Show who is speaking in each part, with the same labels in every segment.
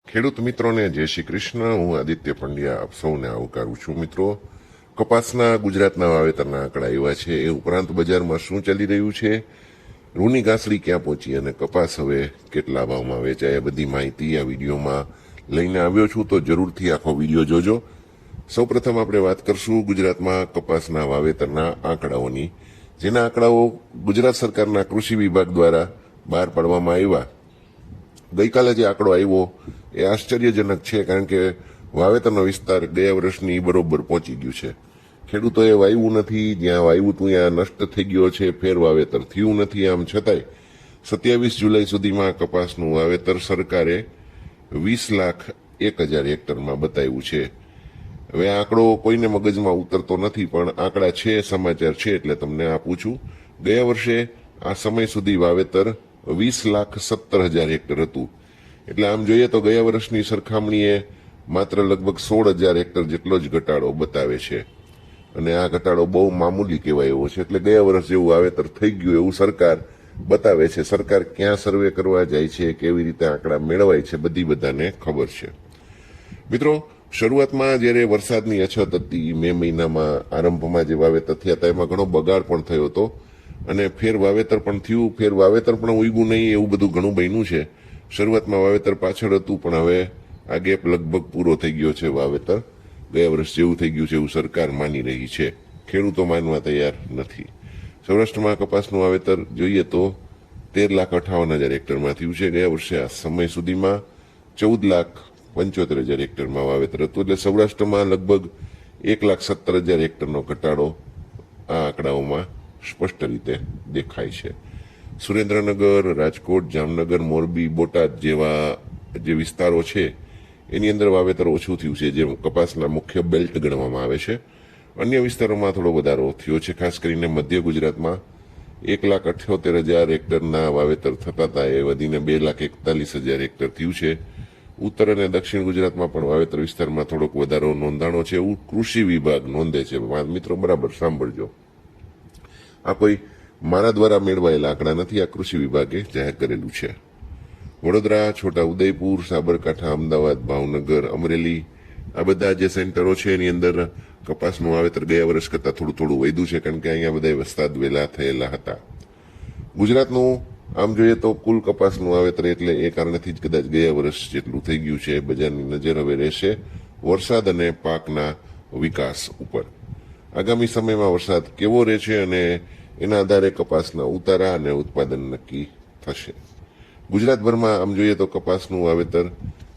Speaker 1: ખેડૂત મિત્રોને જય શ્રી કૃષ્ણ. હું આદિત્ય પંડ્યા આપ સૌને આવકારું છું. મિત્રો, કપાસના ગુજરાતના વાવેતરના આંકડા એવા છે. એ ઉપરાંત બજારમાં શું ચાલી રહ્યું છે, રૂની ઘાસડી ક્યાં પહોંચી અને કપાસ હવે કેટલા ભાવમાં વેચાય, બધી માહિતી આ વિડીયોમાં લઈને આવ્યો છું. તો જરૂરથી આખો વિડીયો જોજો. સૌપ્રથમ આપણે વાત કરશું ગુજરાતમાં કપાસના વાવેતરના આંકડાઓની, જેના આંકડાઓ ગુજરાત સરકારના કૃષિ વિભાગ દ્વારા બહાર પાડવામાં આવ્યા. ગઈકાલે જે આંકડો આવ્યો એ આશ્ચર્યજનક છે, કારણ કે વાવેતરનો વિસ્તાર ગયા વર્ષની બરોબર પહોંચી ગયું છે. ખેડૂતોએ વાવ્યું નથી, જ્યાં વાવ્યું હતું ત્યાં નષ્ટ થઈ ગયો છે, ફેર વાવેતર થયું નથી. આમ છતાંય 27 જુલાઈ સુધીમાં કપાસનું વાવેતર સરકારે 20,01,000 હેક્ટરમાં બતાવ્યું છે. હવે આ આંકડો કોઈને મગજમાં ઉતરતો નથી, પણ આંકડા છે, સમાચાર છે, એટલે તમને આપું છું. ગયા વર્ષે આ સમય સુધી વાવેતર 20,17,000 હેક્ટર હતું. એટલે આમ જોઈએ તો ગયા વર્ષની સરખામણીએ માત્ર લગભગ 16,000 હેક્ટર જેટલો જ ઘટાડો બતાવે છે, અને આ ઘટાડો બહુ મામૂલી કહેવાય એવો છે. એટલે ગયા વર્ષ જેવું વાવેતર થઈ ગયું એવું સરકાર બતાવે છે. સરકાર ક્યાં સર્વે કરવા જાય છે, કેવી રીતે આંકડા મેળવાય છે, બધાને ખબર છે. મિત્રો, શરૂઆતમાં જ્યારે વરસાદની અછત હતી, મે મહિનામાં આરંભમાં જે વાવેતર થયા હતા એમાં ઘણો બગાડ પણ થયો હતો, અને ફેર વાવેતર પણ થયું. ફેર વાવેતર પણ ઉગ્યું નહીં, એવું બધું ઘણું બન્યું છે. શરૂઆતમાં વાવેતર પાછળ હતું, પણ હવે આ ગેપ લગભગ પૂરો થઈ ગયો છે. વાવેતર ગયા વર્ષ જેવું થઈ ગયું છે એવું સરકાર માની રહી છે. ખેડૂતો માનવા તૈયાર નથી. સૌરાષ્ટ્રમાં કપાસનું વાવેતર જોઈએ તો 13,58,000 હેક્ટરમાં થયું છે. ગયા વર્ષે આ સમય સુધીમાં 14,75,000 હેક્ટરમાં વાવેતર હતું. એટલે સૌરાષ્ટ્રમાં લગભગ 1,17,000 હેક્ટરનો ઘટાડો આ આંકડાઓમાં સ્પષ્ટ રીતે દેખાય છે. સુરેન્દ્રનગર, રાજકોટ, જામનગર, મોરબી, બોટાદ જેવા જે વિસ્તારો છે એની અંદર વાવેતર ઓછું થયું છે, જે કપાસના મુખ્ય બેલ્ટ ગણવામાં આવે છે. અન્ય વિસ્તારોમાં થોડો વધારો થયો છે. ખાસ કરીને મધ્ય ગુજરાતમાં 1,78,000 હેક્ટરના વાવેતર થતા હતા, એ વધીને 2,41,000 હેક્ટર થયું છે. ઉત્તર અને દક્ષિણ ગુજરાતમાં પણ વાવેતર વિસ્તારમાં થોડોક વધારો નોંધાણો છે, એવું કૃષિ વિભાગ નોંધે છે. મિત્રો, બરાબર સાંભળજો. આ કોઈ મારા દ્વારા મેળવાયેલા આંકડા નથી, આ કૃષિ વિભાગે જાહેર કરેલું છે. વડોદરા, છોટા ઉદેપુર, સાબરકાંઠા, અમદાવાદ, ભાવનગર, અમરેલી, આ બધા જે સેન્ટરો છે એની અંદર કપાસનું વાવેતર ગયા વર્ષ કરતાં થોડું વધ્યું છે, કારણ કે અહીંયા બધા વરસાદ વહેલા થયેલા હતા. ગુજરાતનું આમ જોઈએ તો કુલ કપાસનું વાવેતર એટલે એ કારણેથી જ કદાચ ગયા વર્ષ જેટલું થઈ ગયું છે. બજારની નજર હવે રહેશે વરસાદ અને પાકના વિકાસ ઉપર. આગામી સમયમાં વરસાદ કેવો રહેશે અને એના આધારે કપાસના ઉતારા અને ઉત્પાદન નક્કી થશે. ગુજરાતભરમાં આમ જોઈએ તો કપાસનું વાવેતર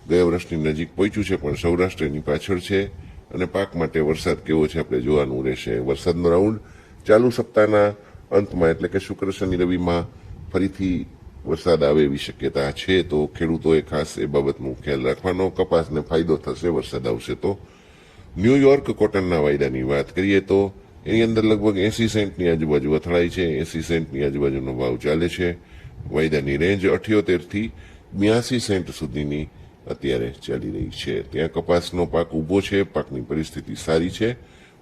Speaker 1: ગયા વર્ષની નજીક પહોંચ્યું છે, પણ સૌરાષ્ટ્રની પાછળ છે, અને પાક માટે વરસાદ કેવો છે આપણે જોવાનું રહેશે. વરસાદનો રાઉન્ડ ચાલુ સપ્તાહના અંતમાં એટલે કે શુક્ર, શનિ, રવિમાં ફરીથી વરસાદ આવે એવી શક્યતા છે. તો ખેડૂતોએ ખાસ એ બાબતનો ખ્યાલ રાખવાનો. કપાસને ફાયદો થશે વરસાદ આવશે તો. ન્યુયોર્ક કોટનના વાયદાની વાત કરીએ તો એની અંદર લગભગ 80 સેન્ટની આજુબાજુ અથડાય છે. 80 સેન્ટની આજુબાજુનો ભાવ ચાલે છે. વાયદાની રેન્જ 78 થી 82 સેન્ટ સુધીની અત્યારે ચાલી રહી છે. ત્યાં કપાસનો પાક ઊભો છે, પાકની પરિસ્થિતિ સારી છે,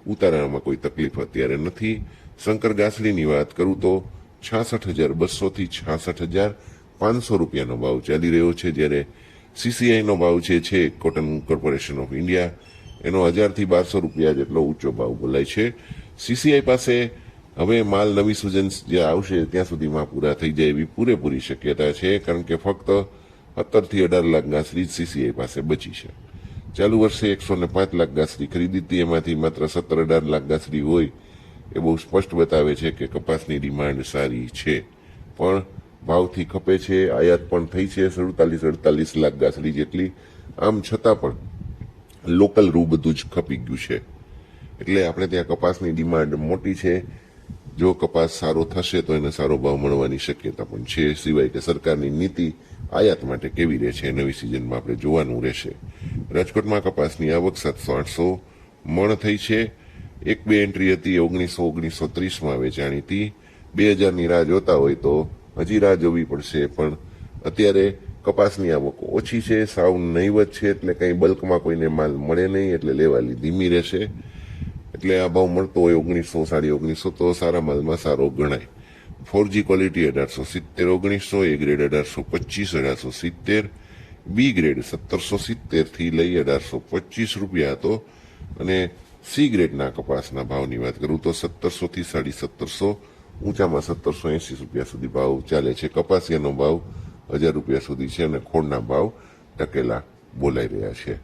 Speaker 1: ઉતારામાં કોઈ તકલીફ અત્યારે નથી. શંકર ઘાસડીની વાત કરું તો 66,200 થી 66,500 રૂપિયાનો ભાવ ચાલી રહ્યો છે, જ્યારે સીસીઆઈનો ભાવ છે કોટન કોર્પોરેશન ઓફ ઇન્ડિયા, એનો 1,000 થી 1,200 રૂપિયા જેટલો ઊંચો ભાવ બોલાય છે. સીસીઆઈ પાસે હવે માલ નવી સિઝન જે આવશે ત્યાં સુધીમાં પૂરા થઈ જાય એવી પૂરેપૂરી શક્યતા છે, કારણ કે ફક્ત 17 થી 18 લાખ ઘાસડી સીસીઆઈ પાસે બચી છે. ચાલુ વર્ષે 105 લાખ ઘાસડી ખરીદી હતી, એમાંથી માત્ર 17-18 લાખ ઘાસડી હોય એ બહુ સ્પષ્ટ બતાવે છે કે કપાસની ડિમાન્ડ સારી છે, પણ ભાવથી ખપે છે. આયાત પણ થઈ છે 47-48 લાખ ઘાસડી જેટલી. આમ છતાં પણ લોકલ રૂ બધું જ ખપી ગયું છે. એટલે આપણે ત્યાં કપાસની ડિમાન્ડ મોટી છે. જો કપાસ સારો થશે તો એને સારો ભાવ મળવાની શક્યતા પણ છે. સિવાય કે સરકારની નીતિ આયાત માટે કેવી રહે છે નવી સિઝનમાં આપણે જોવાનું રહેશે. રાજકોટમાં કપાસની આવક 700-800 મણ થઈ છે. 1-2 એન્ટ્રી હતી 1930માં વેચાણી હતી. 2000ની રાહ જોતા હોય તો હજી રાહ જોવી પડશે, પણ અત્યારે કપાસની આવક ઓછી છે, સાવ નહીવત છે. એટલે કંઈ બલ્કમાં કોઈને માલ મળે નહીં, એટલે લેવાલી ધીમી રહેશે. એટલે આ ભાવ મળતો હોય 1900-1950 તો સારા માલમાં સારો ગણાય. 4G ક્વોલિટી 1870-1900, એ ગ્રેડ 1825-1870, બી ગ્રેડ 1770 થી લઈ 1825 રૂપિયા હતો અને સી ગ્રેડના કપાસના ભાવની વાત કરું તો 1700 થી 1750, ઊંચામાં 1780 રૂપિયા સુધી ભાવ ચાલે છે. કપાસિયાનો ભાવ 1000 રૂપિયા સુધી છે અને ખોળના ભાવ ટકેલા બોલાઈ રહ્યા છે.